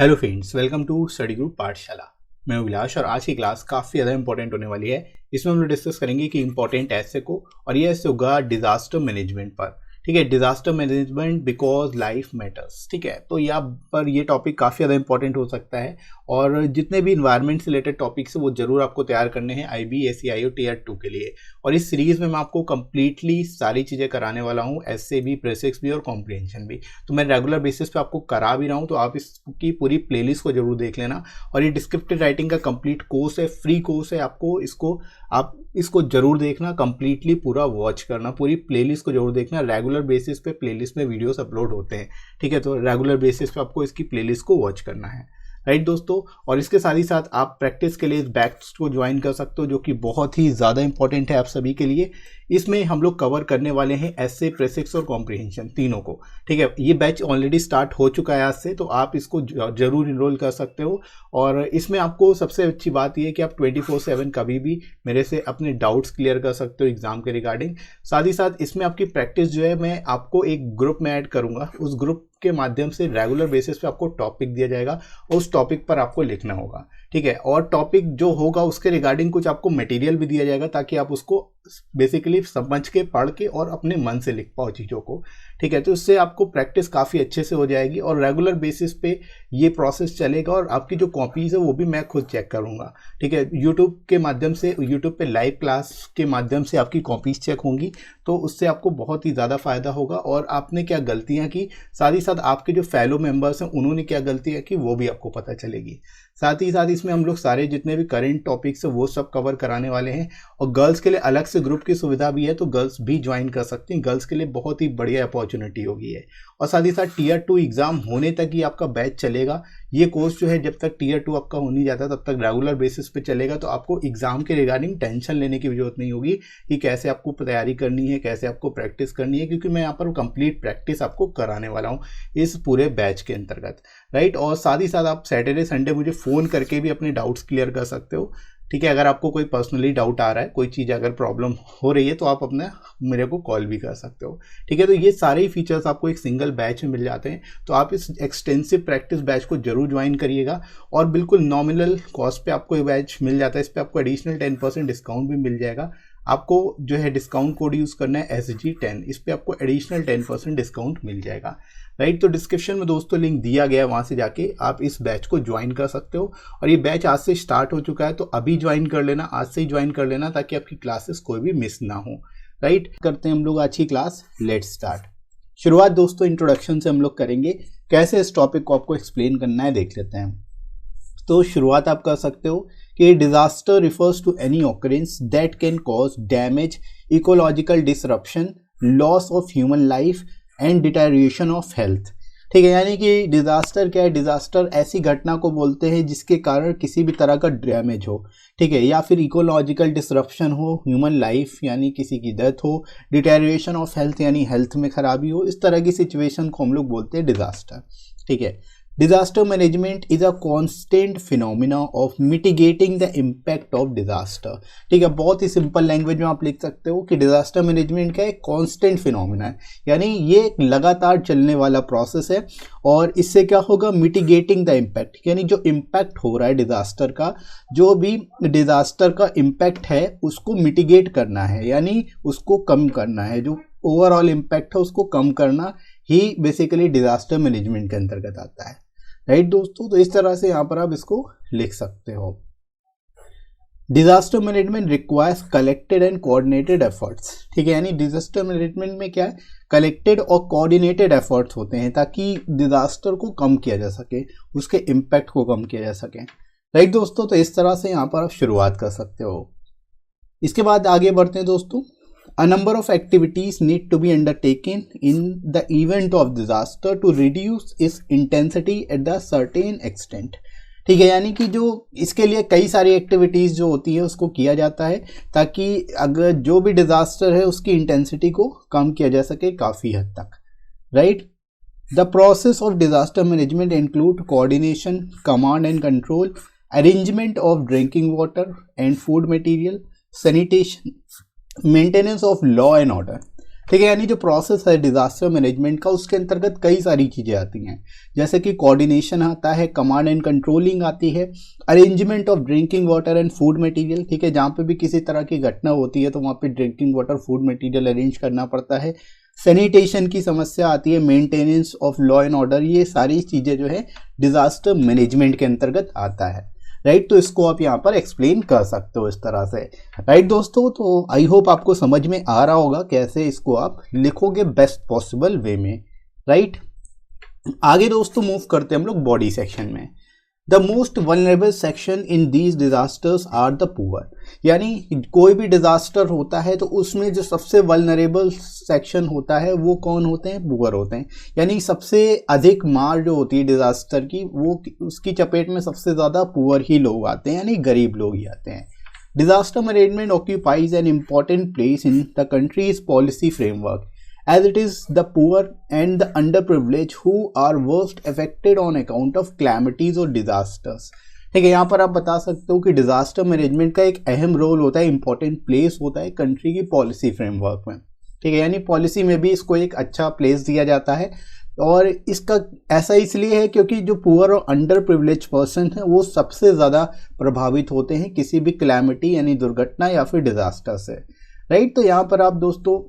Hello friends, welcome to study group Pathshala. मैं अभिलाष और आज की क्लास काफ़ी ज़्यादा इंपॉर्टेंट होने वाली है। इसमें हम लोग डिस्कस करेंगे कि इंपॉर्टेंट ऐसे को, और ये ऐसे होगा डिजास्टर मैनेजमेंट पर। ठीक है, disaster management because life matters. ठीक है, तो यहाँ पर ये टॉपिक काफ़ी ज़्यादा इंपॉर्टेंट हो सकता है और जितने भी इन्वायरमेंट से रिलेटेड टॉपिक्स है वो जरूर आपको तैयार करने हैं IB, SEIO टियर 2 के लिए। और इस सीरीज में मैं आपको कंप्लीटली सारी चीज़ें कराने वाला हूँ, ऐसे भी, प्रेसिक्स भी और कॉम्प्रिहेंशन भी। तो मैं रेगुलर बेसिस पे आपको करा भी रहा हूँ, तो आप इसकी पूरी प्लेलिस्ट को जरूर देख लेना। और ये डिस्क्रिप्टिव राइटिंग का कंप्लीट कोर्स है, फ्री कोर्स है। आप इसको जरूर देखना, कंप्लीटली पूरा वॉच करना, पूरी प्लेलिस्ट को जरूर देखना। रेगुलर बेसिस पे प्लेलिस्ट में वीडियोस अपलोड होते हैं। ठीक है, तो रेगुलर बेसिस पे आपको इसकी प्लेलिस्ट को वॉच करना है, राइट दोस्तों। और इसके साथ ही साथ आप प्रैक्टिस के लिए इस बैच को ज्वाइन कर सकते हो, जो कि बहुत ही ज़्यादा इंपॉर्टेंट है आप सभी के लिए। इसमें हम लोग कवर करने वाले हैं ऐसे, प्रेसिक्स और कॉम्प्रिहेंशन तीनों को। ठीक है, ये बैच ऑलरेडी स्टार्ट हो चुका है आज से, तो आप इसको जरूर इनरोल कर सकते हो। और इसमें आपको सबसे अच्छी बात यह है कि आप 24/7 कभी भी मेरे से अपने डाउट्स क्लियर कर सकते हो एग्जाम के रिगार्डिंग। साथ ही साथ इसमें आपकी प्रैक्टिस जो है, मैं आपको एक ग्रुप में ऐड करूंगा। उस ग्रुप के माध्यम से रेगुलर बेसिस पे आपको टॉपिक दिया जाएगा और उस टॉपिक पर आपको लिखना होगा। ठीक है, और टॉपिक जो होगा उसके रिगार्डिंग कुछ आपको मटेरियल भी दिया जाएगा, ताकि आप उसको बेसिकली समझ के, पढ़ के और अपने मन से लिख पाओ चीज़ों को। ठीक है, तो इससे आपको प्रैक्टिस काफ़ी अच्छे से हो जाएगी और रेगुलर बेसिस पे ये प्रोसेस चलेगा। और आपकी जो कॉपीज़ है वो भी मैं खुद चेक करूँगा। ठीक है, यूट्यूब के माध्यम से, यूट्यूब पे लाइव क्लास के माध्यम से आपकी कॉपीज़ चेक होंगी, तो उससे आपको बहुत ही ज़्यादा फायदा होगा। और आपने क्या गलतियाँ की, साथ ही साथ आपके जो फेलो मेंबर्स हैं उन्होंने क्या गलतियाँ की, वो भी आपको पता चलेगी। साथ ही साथ इसमें हम लोग सारे जितने भी करंट टॉपिक्स है वो सब कवर कराने वाले हैं। और गर्ल्स के लिए अलग से ग्रुप की सुविधा भी है, तो गर्ल्स भी ज्वाइन कर सकती हैं। गर्ल्स के लिए बहुत ही बढ़िया अपॉर्चुनिटी होगी है। और साथ ही साथ टियर 2 एग्जाम होने तक ही आपका बैच चलेगा। ये कोर्स जो है, जब तक टियर 2 आपका हो नहीं जाता तब तक रेगुलर बेसिस पे चलेगा। तो आपको एग्जाम के रिगार्डिंग टेंशन लेने की जरूरत नहीं होगी कि कैसे आपको तैयारी करनी है, कैसे आपको प्रैक्टिस करनी है, क्योंकि मैं यहाँ पर कंप्लीट प्रैक्टिस आपको कराने वाला हूँ इस पूरे बैच के अंतर्गत, राइट। और साथ ही साथ आप सैटरडे संडे मुझे फ़ोन करके भी अपने डाउट्स क्लियर कर सकते हो। ठीक है, अगर आपको कोई पर्सनली डाउट आ रहा है, कोई चीज़ अगर प्रॉब्लम हो रही है, तो आप अपने मेरे को कॉल भी कर सकते हो। ठीक है, तो ये सारे ही फीचर्स आपको एक सिंगल बैच में मिल जाते हैं। तो आप इस एक्सटेंसिव प्रैक्टिस बैच को जरूर ज्वाइन करिएगा। और बिल्कुल नॉमिनल कॉस्ट पे आपको ये बैच मिल जाता है। इस पर आपको एडिशनल 10% डिस्काउंट भी मिल जाएगा। आपको जो है डिस्काउंट कोड यूज़ करना है SG10, इस पर आपको एडिशनल 10% डिस्काउंट मिल जाएगा, राइट। तो डिस्क्रिप्शन में दोस्तों लिंक दिया गया है, वहाँ से जाके आप इस बैच को ज्वाइन कर सकते हो। और ये बैच आज से स्टार्ट हो चुका है, तो अभी ज्वाइन कर लेना, आज से ही ज्वाइन कर लेना, ताकि आपकी क्लासेस कोई भी मिस ना हो, राइट। करते हैं हम लोग आज की क्लास, लेट्स स्टार्ट। शुरुआत दोस्तों इंट्रोडक्शन से हम लोग करेंगे। कैसे इस टॉपिक को आपको एक्सप्लेन करना है देख लेते हैं। तो शुरुआत आप कर सकते हो कि disaster refers to any occurrence that can cause damage, ecological disruption, loss of human life and deterioration of health. ठीक है, यानी कि डिजास्टर क्या है? डिजास्टर ऐसी घटना को बोलते हैं जिसके कारण किसी भी तरह का डैमेज हो, ठीक है, या फिर इकोलॉजिकल डिसरप्शन हो, ह्यूमन लाइफ यानी किसी की डेथ हो, डिटेरियोरेशन ऑफ हेल्थ यानी हेल्थ में खराबी हो। इस तरह की सिचुएशन को हम लोग बोलते हैं डिजास्टर। ठीक है, disaster management is a constant phenomena of mitigating the impact of disaster. ठीक है, बहुत ही सिंपल लैंग्वेज में आप लिख सकते हो कि डिजास्टर मैनेजमेंट का एक कॉन्स्टेंट फिनोमिना है, यानी ये एक लगातार चलने वाला प्रोसेस है। और इससे क्या होगा? मिटिगेटिंग द इम्पैक्ट, यानी जो इम्पैक्ट हो रहा है डिजास्टर का, जो भी डिजास्टर का इम्पैक्ट है उसको मिटिगेट करना है, यानी उसको कम करना है। जो ओवरऑल इम्पैक्ट है उसको कम करना ही बेसिकली डिजास्टर मैनेजमेंट के अंतर्गत आता है, राइट दोस्तों। तो इस तरह से यहां पर आप इसको लिख सकते हो। Disaster management requires collected and coordinated efforts. ठीक है, यानी डिजास्टर मैनेजमेंट में क्या है? कलेक्टेड और कोऑर्डिनेटेड एफर्ट्स होते हैं, ताकि डिजास्टर को कम किया जा सके, उसके इम्पैक्ट को कम किया जा सके, राइट दोस्तों। तो इस तरह से यहाँ पर आप शुरुआत कर सकते हो। इसके बाद आगे बढ़ते हैं दोस्तों। A number of activities need to be undertaken in the event of disaster to reduce its intensity at the certain extent। ठीक है, यानी कि जो इसके लिए कई सारी एक्टिविटीज़ जो होती है उसको किया जाता है, ताकि अगर जो भी डिजास्टर है उसकी इंटेंसिटी को कम किया जा सके काफ़ी हद तक, right. The process of disaster management include coordination, command and control, arrangement of drinking water and food material, sanitation, maintenance of law and order. ठीक है। यानी जो प्रोसेस है डिजास्टर मैनेजमेंट का, उसके अंतर्गत कई सारी चीजें आती हैं, जैसे कि कोऑर्डिनेशन आता है, कमांड एंड कंट्रोलिंग आती है, arrangement of drinking water and food material. ठीक है, जहाँ पे भी किसी तरह की घटना होती है तो वहाँ पे drinking water, food material arrange करना पड़ता है। सैनिटेशन की समस्या आती है, maintenance of law and order, ये सारी चीजें जो है डिजास्टर मैनेजमेंट के अंतर्गत आता है। राइट, तो इसको आप यहाँ पर एक्सप्लेन कर सकते हो इस तरह से। राइट दोस्तों, तो आई होप आपको समझ में आ रहा होगा कैसे इसको आप लिखोगे बेस्ट पॉसिबल वे में। राइट, आगे दोस्तों मूव करते हैं हम लोग बॉडी सेक्शन में। The most vulnerable section in these disasters are the poor. यानी कोई भी डिजास्टर होता है तो उसमें जो सबसे वल्नरेबल सेक्शन होता है वो कौन होते हैं? पुअर होते हैं। यानी सबसे अधिक मार जो होती है डिजास्टर की, वो उसकी चपेट में सबसे ज़्यादा पुअर ही लोग आते हैं, यानी गरीब लोग ही आते हैं। Disaster management occupies an important place in the countries policy framework, as it is the poor and the underprivileged who are worst affected on account of calamities or disasters। ठीक है, यहाँ पर आप बता सकते हो कि डिजास्टर मैनेजमेंट का एक अहम रोल होता है, इंपॉर्टेंट प्लेस होता है कंट्री की पॉलिसी फ्रेमवर्क में। ठीक है, यानी पॉलिसी में भी इसको एक अच्छा प्लेस दिया जाता है, और इसका ऐसा इसलिए है क्योंकि जो पुअर और अंडर प्रिविलेज पर्सन है वो सबसे ज़्यादा प्रभावित होते हैं किसी भी क्लैमिटी यानी दुर्घटना या फिर डिजास्टर से। राइट, तो यहाँ पर आप दोस्तों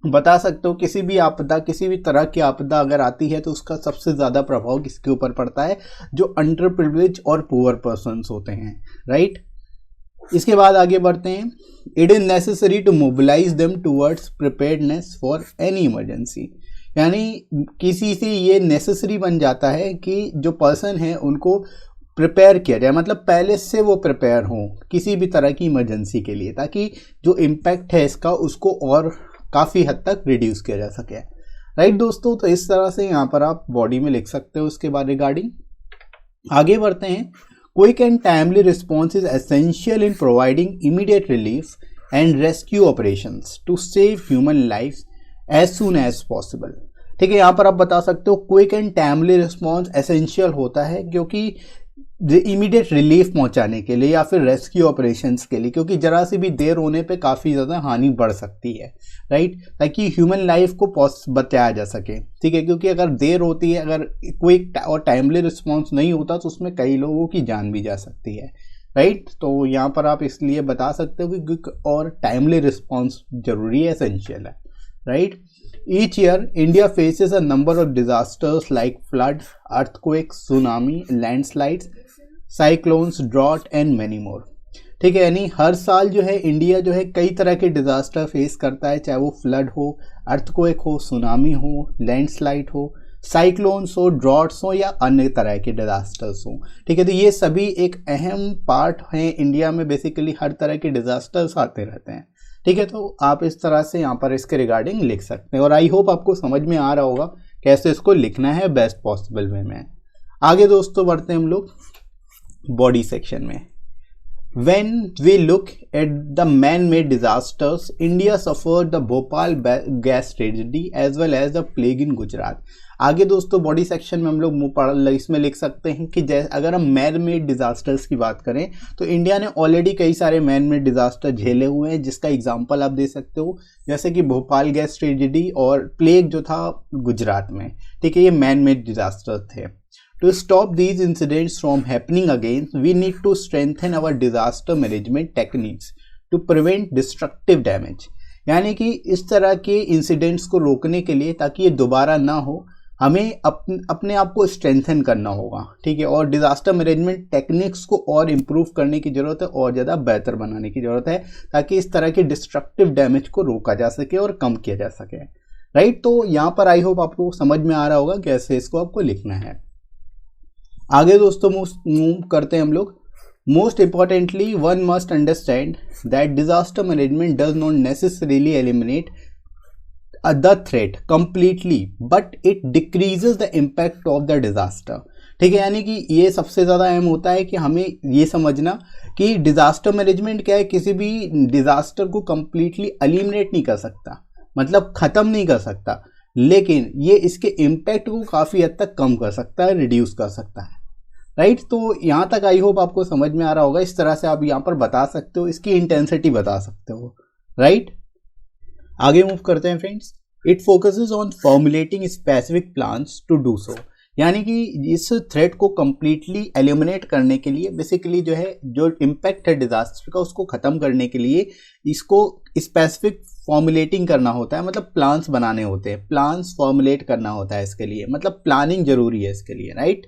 बता सकते हो किसी भी आपदा, किसी भी तरह की आपदा अगर आती है तो उसका सबसे ज़्यादा प्रभाव किसके ऊपर पड़ता है? जो अंडर प्रिविलेज और पुअर पर्सन्स होते हैं। राइट, इसके बाद आगे बढ़ते हैं। It is necessary to mobilise them towards preparedness for any emergency. यानी किसी से ये नेसेसरी बन जाता है कि जो पर्सन है उनको प्रिपेयर किया जाए, मतलब पहले से वो प्रिपेयर हों किसी भी तरह की इमरजेंसी के लिए, ताकि जो इम्पैक्ट है इसका उसको और काफ़ी हद तक रिड्यूस किया जा सके। राइट दोस्तों, तो इस तरह से यहाँ पर आप बॉडी में लिख सकते हो उसके बाद रिगार्डिंग। आगे बढ़ते हैं। Quick and timely response is essential in providing immediate relief and rescue operations to save human life as soon as possible. ठीक है, यहाँ पर आप बता सकते हो quick and timely response essential होता है क्योंकि इमीडिएट रिलीफ पहुंचाने के लिए या फिर रेस्क्यू ऑपरेशंस के लिए, क्योंकि जरा सी भी देर होने पे काफ़ी ज़्यादा हानि बढ़ सकती है। राइट, ताकि ह्यूमन लाइफ को बचाया जा सके। ठीक है, क्योंकि अगर देर होती है, अगर क्विक और टाइमली रिस्पॉन्स नहीं होता तो उसमें कई लोगों की जान भी जा सकती है। राइट, तो यहाँ पर आप इसलिए बता सकते हो कि क्विक और टाइमली रिस्पॉन्स जरूरी है, एसेंशियल है। Right, each year India faces a number of disasters like flood, earthquakes, tsunami, landslides, cyclones, drought and many more। ठीक है, यानी हर साल जो है इंडिया जो है कई तरह के डिजास्टर फेस करता है, चाहे वो फ्लड हो, अर्थक्वेक हो, सुनामी हो, लैंडस्लाइड हो, साइक्लोन्स हो, ड्रॉट्स हो या अन्य तरह के डिजास्टर्स हो। ठीक है, तो ये सभी एक अहम पार्ट हैं इंडिया में, बेसिकली हर तरह के डिजास्टर्स आते रहते हैं। ठीक है, तो आप इस तरह से यहाँ पर इसके रिगार्डिंग लिख सकते हैं, और आई होप आपको समझ में आ रहा होगा कैसे इसको लिखना है बेस्ट पॉसिबल वे में। आगे दोस्तों बढ़ते हैं हम लोग बॉडी सेक्शन में। When we look at the man-made disasters, India suffered the Bhopal gas tragedy as well as the plague in Gujarat। आगे दोस्तों बॉडी सेक्शन में हम लोग इसमें लिख सकते हैं कि जैसे अगर हम मैन मेड डिजास्टर्स की बात करें तो इंडिया ने ऑलरेडी कई सारे मैन मेड डिजास्टर झेले हुए हैं, जिसका एग्जांपल आप दे सकते हो, जैसे कि भोपाल गैस ट्रेजेडी और प्लेग जो था गुजरात में। ठीक है, ये मैन मेड डिजास्टर थे। To stop these incidents from happening again, we need to strengthen our disaster management techniques to prevent destructive damage। यानी कि इस तरह के इंसिडेंट्स को रोकने के लिए, ताकि ये दोबारा ना हो, हमें अपने आप को स्ट्रेंथन करना होगा। ठीक है, और डिजास्टर मैनेजमेंट टेक्निक्स को और इम्प्रूव करने की ज़रूरत है, और ज़्यादा बेहतर बनाने की ज़रूरत है, ताकि इस तरह के डिस्ट्रक्टिव डैमेज को रोका जा सके और कम किया जा सके। राइट, तो यहाँ पर आई होप आपको समझ में आ रहा होगा कैसे इसको आपको लिखना है। आगे दोस्तों मूव करते हैं हम लोग। Most importantly one must understand that disaster management does not necessarily eliminate the threat completely, but it decreases the impact of the disaster. ठीक है, यानी कि ये सबसे ज़्यादा अहम होता है कि हमें ये समझना कि डिजास्टर मैनेजमेंट क्या है, किसी भी डिजास्टर को कंप्लीटली एलिमिनेट नहीं कर सकता, मतलब ख़त्म नहीं कर सकता, लेकिन ये इसके इम्पैक्ट को काफ़ी हद तक कम कर सकता है, रिड्यूस कर सकता है। राइट, तो यहाँ तक आई होप आपको समझ में आ रहा होगा। इस तरह से आप यहाँ पर बता सकते हो, इसकी इंटेंसिटी बता सकते हो। राइट, आगे मूव करते हैं friends. It focuses on formulating specific plans to do so, यानी कि इस थ्रेट को कंप्लीटली एलिमिनेट करने के लिए, बेसिकली जो है जो इम्पैक्ट है डिजास्टर का उसको खत्म करने के लिए इसको स्पेसिफिक फॉर्मुलेटिंग करना होता है, मतलब प्लान्स बनाने होते हैं, प्लान्स फॉर्मुलेट करना होता है इसके लिए, मतलब प्लानिंग जरूरी है इसके लिए, right.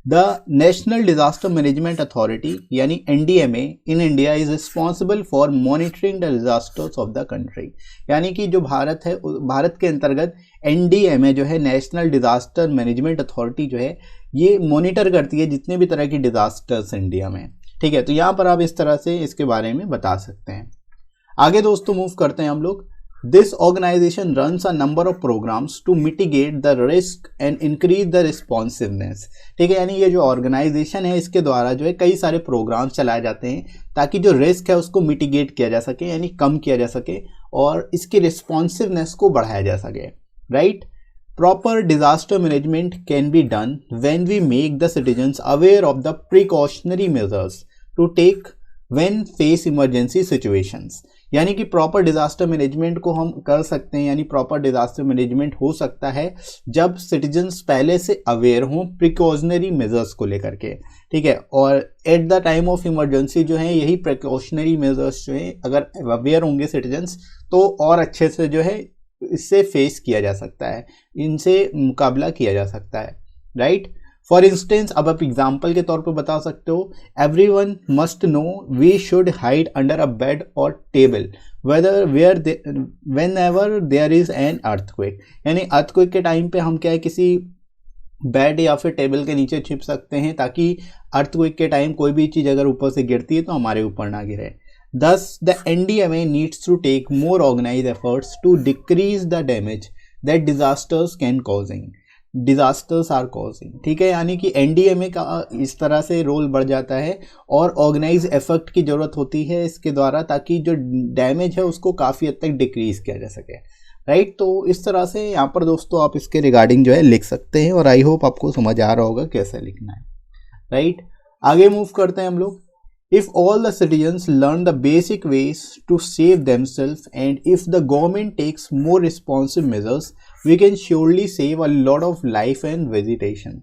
The national disaster management authority यानी NDMA in India is responsible for monitoring the disasters of the country, यानी कि जो भारत है, भारत के अंतर्गत NDMA जो है नेशनल डिजास्टर मैनेजमेंट अथॉरिटी जो है ये मॉनिटर करती है जितने भी तरह की डिजास्टर्स इंडिया में, ठीक है। तो यहाँ पर आप इस तरह से इसके बारे में बता सकते हैं। आगे दोस्तों मूव करते हैं हम लोग। This organization runs a number of programs to mitigate the risk and increase the responsiveness, ठीक है। यानी ये जो ऑर्गेनाइजेशन है इसके द्वारा जो है कई सारे प्रोग्राम्स चलाए जाते हैं ताकि जो रिस्क है उसको मिटिगेट किया जा सके, यानी कम किया जा सके और इसकी रिस्पॉन्सिवनेस को बढ़ाया जा सके, राइट। Proper disaster management can be done when we make the citizens aware of the precautionary measures to take when face emergency situations, यानी कि प्रॉपर डिजास्टर मैनेजमेंट को हम कर सकते हैं, यानी प्रॉपर डिजास्टर मैनेजमेंट हो सकता है जब सिटीजन्स पहले से अवेयर हों प्रिकॉशनरी मेजर्स को लेकर के, ठीक है। और at the time of emergency जो है यही प्रिकॉशनरी मेजर्स जो है अगर अवेयर होंगे सिटीजन्स तो और अच्छे से जो है इससे फेस किया जा सकता है, इनसे मुकाबला किया जा सकता है, राइट। फॉर इंस्टेंस, अब आप एग्जाम्पल के तौर पर बता सकते हो, everyone must know we should hide under a bed और table whenever there is an earthquake, यानी अर्थक्वेक के टाइम पे हम क्या है किसी बेड या फिर टेबल के नीचे छिप सकते हैं ताकि अर्थक्वेक के टाइम कोई भी चीज़ अगर ऊपर से गिरती है तो हमारे ऊपर ना गिरे। Thus, the NDMA needs to take more organized efforts to decrease the damage that disasters are causing, ठीक है। यानी कि NDMA का इस तरह से रोल बढ़ जाता है और ऑर्गेनाइज एफर्ट की ज़रूरत होती है इसके द्वारा ताकि जो डैमेज है उसको काफ़ी हद तक डिक्रीज किया जा सके, राइट। तो इस तरह से यहाँ पर दोस्तों आप इसके रिगार्डिंग जो है लिख सकते हैं और आई होप आपको समझ आ रहा होगा कैसे लिखना है, राइट। आगे मूव करते हैं हम लोग। If all the citizens learn the basic ways to save themselves and if the government takes more responsive measures, we can surely save a lot of life and vegetation,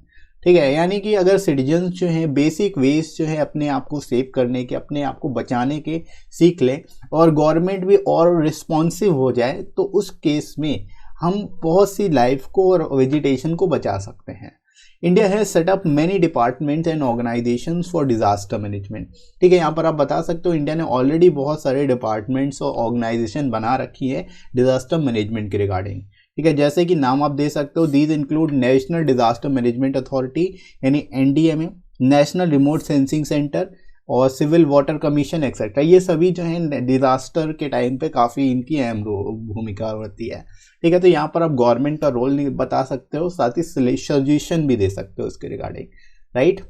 ठीक है। यानी कि अगर सिटीजन्स जो हैं बेसिक वेज जो है अपने आप को सेव करने के, अपने आप को बचाने के सीख लें और गवर्नमेंट भी और रिस्पॉन्सिव हो जाए तो उस केस में हम बहुत सी लाइफ को और वेजिटेशन को बचा सकते हैं। India has set up many departments and organisations for disaster management, ठीक है। यहाँ पर आप बता सकते हो इंडिया ने ऑलरेडी बहुत सारे डिपार्टमेंट्स और ऑर्गेनाइजेशन बना रखी है डिजास्टर मैनेजमेंट के रिगार्डिंग, ठीक है। जैसे कि नाम आप दे सकते हो, these include national disaster management authority यानी NDMA, national remote sensing centre और सिविल वाटर कमीशन एक्सेट्रा। ये सभी जो है डिजास्टर के टाइम पे काफ़ी इनकी अहम भूमिका होती है, ठीक है। तो यहाँ पर आप गवर्नमेंट का रोल नहीं बता सकते हो, साथ ही सजेशन भी दे सकते हो इसके रिगार्डिंग, राइट।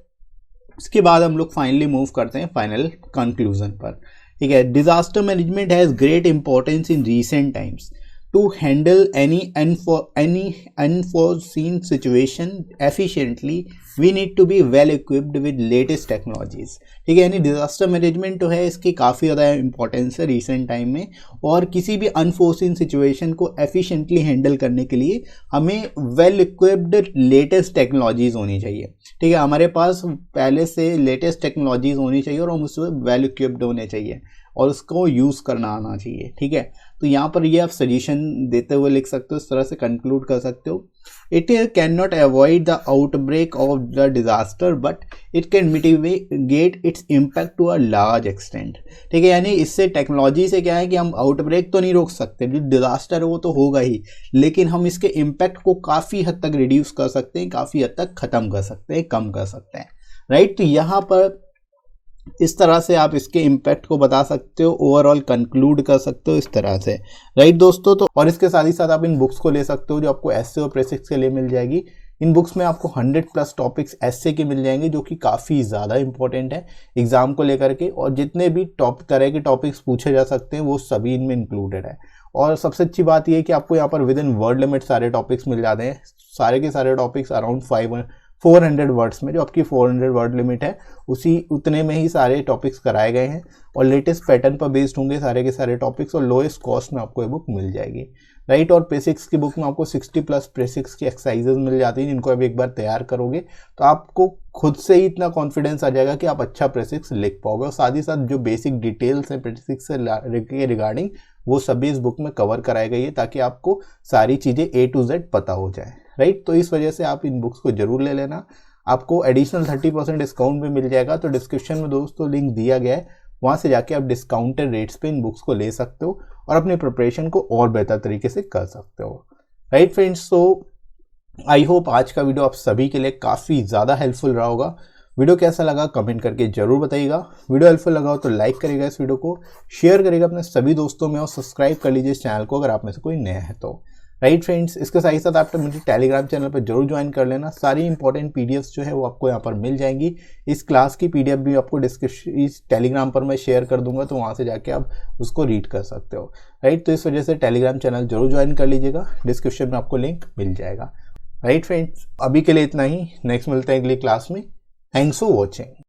उसके बाद हम लोग फाइनली मूव करते हैं फाइनल कंक्लूजन पर, ठीक है। Disaster management has great importance in recent times to handle any unforeseen situation efficiently. We need to be well equipped with latest technologies, ठीक है। यानी डिजास्टर मैनेजमेंट तो है इसकी काफ़ी ज़्यादा इंपॉर्टेंस है रिसेंट टाइम में, और किसी भी अनफोर्सिन सिचुएशन को एफिशिएंटली हैंडल करने के लिए हमें वेल इक्विप्ड लेटेस्ट टेक्नोलॉजीज़ होनी चाहिए, ठीक है। हमारे पास पहले से लेटेस्ट टेक्नोलॉजीज़ होनी चाहिए और हम उससे वेल इक्विप्ड होने चाहिए और उसको यूज़ करना आना चाहिए, ठीक है। तो यहाँ पर ये आप सजेशन देते हुए लिख सकते हो, इस तरह से कंक्लूड कर सकते हो। It can not avoid the outbreak of the disaster but it can mitigate its impact to a large extent, ठीक है। यानी इससे टेक्नोलॉजी से क्या है कि हम आउटब्रेक तो नहीं रोक सकते, जो डिजास्टर है वो तो होगा ही, लेकिन हम इसके इम्पैक्ट को काफ़ी हद तक रिड्यूस कर सकते हैं, काफ़ी हद तक ख़त्म कर सकते हैं, कम कर सकते हैं, राइट। तो यहाँ पर इस तरह से आप इसके इम्पैक्ट को बता सकते हो, ओवरऑल कंक्लूड कर सकते हो इस तरह से, राइट दोस्तों। तो और इसके साथ ही साथ आप इन बुक्स को ले सकते हो जो आपको एसए और प्रेसिक्स के लिए मिल जाएगी। इन बुक्स में आपको 100+ टॉपिक्स एसए के मिल जाएंगे जो कि काफ़ी ज़्यादा इंपॉर्टेंट है एग्जाम को लेकर के, और जितने भी तरह के टॉपिक्स पूछे जा सकते हैं वो सभी इनमें इंक्लूडेड है। और सबसे अच्छी बात यह है कि आपको यहाँ पर विद इन वर्ड लिमिट सारे टॉपिक्स मिल जाते हैं, सारे के सारे टॉपिक्स अराउंड 400 वर्ड्स में, जो आपकी 400 वर्ड लिमिट है उतने में ही सारे टॉपिक्स कराए गए हैं और लेटेस्ट पैटर्न पर बेस्ड होंगे सारे के सारे टॉपिक्स और लोएस्ट कॉस्ट में आपको ये बुक मिल जाएगी, राइट। और बेसिक्स की बुक में आपको 60+ बेसिक्स की एक्सरसाइजेज मिल जाती हैं, जिनको आप एक बार तैयार करोगे तो आपको खुद से ही इतना कॉन्फिडेंस आ जाएगा कि आप अच्छा बेसिक्स लिख पाओगे। और साथ ही साथ जो बेसिक डिटेल्स हैं बेसिक्स से रिगार्डिंग वो सभी इस बुक में कवर कराई गई है, ताकि आपको सारी चीज़ें A to Z पता हो जाए, राइट। तो इस वजह से आप इन बुक्स को जरूर ले लेना। आपको एडिशनल 30% डिस्काउंट भी मिल जाएगा। तो डिस्क्रिप्शन में दोस्तों लिंक दिया गया है, वहाँ से जाके आप डिस्काउंटेड रेट्स पे इन बुक्स को ले सकते हो और अपनी प्रिपरेशन को और बेहतर तरीके से कर सकते हो, राइट फ्रेंड्स। तो आई होप आज का वीडियो आप सभी के लिए काफ़ी ज़्यादा हेल्पफुल रहा होगा। वीडियो कैसा लगा कमेंट करके जरूर बताइएगा। वीडियो हेल्पफुल लगा हो तो लाइक करिएगा इस वीडियो को, शेयर करिएगा अपने सभी दोस्तों में और सब्सक्राइब कर लीजिए इस चैनल को अगर आप में से कोई नया है तो, राइट फ्रेंड्स। इसके साथ ही साथ आप मेरे टेलीग्राम चैनल पर जरूर ज्वाइन कर लेना। सारी इंपॉर्टेंट पीडीएफ्स जो है वो आपको यहाँ पर मिल जाएंगी। इस क्लास की पीडीएफ भी आपको डिस्क्रिप्शन इस टेलीग्राम पर मैं शेयर कर दूंगा, तो वहाँ से जाके आप उसको रीड कर सकते हो, राइट। तो इस वजह से टेलीग्राम चैनल जरूर ज्वाइन कर लीजिएगा, डिस्क्रिप्शन में आपको लिंक मिल जाएगा, राइट फ्रेंड्स। अभी के लिए इतना ही, नेक्स्ट मिलते हैं अगली क्लास में। Thanks for watching.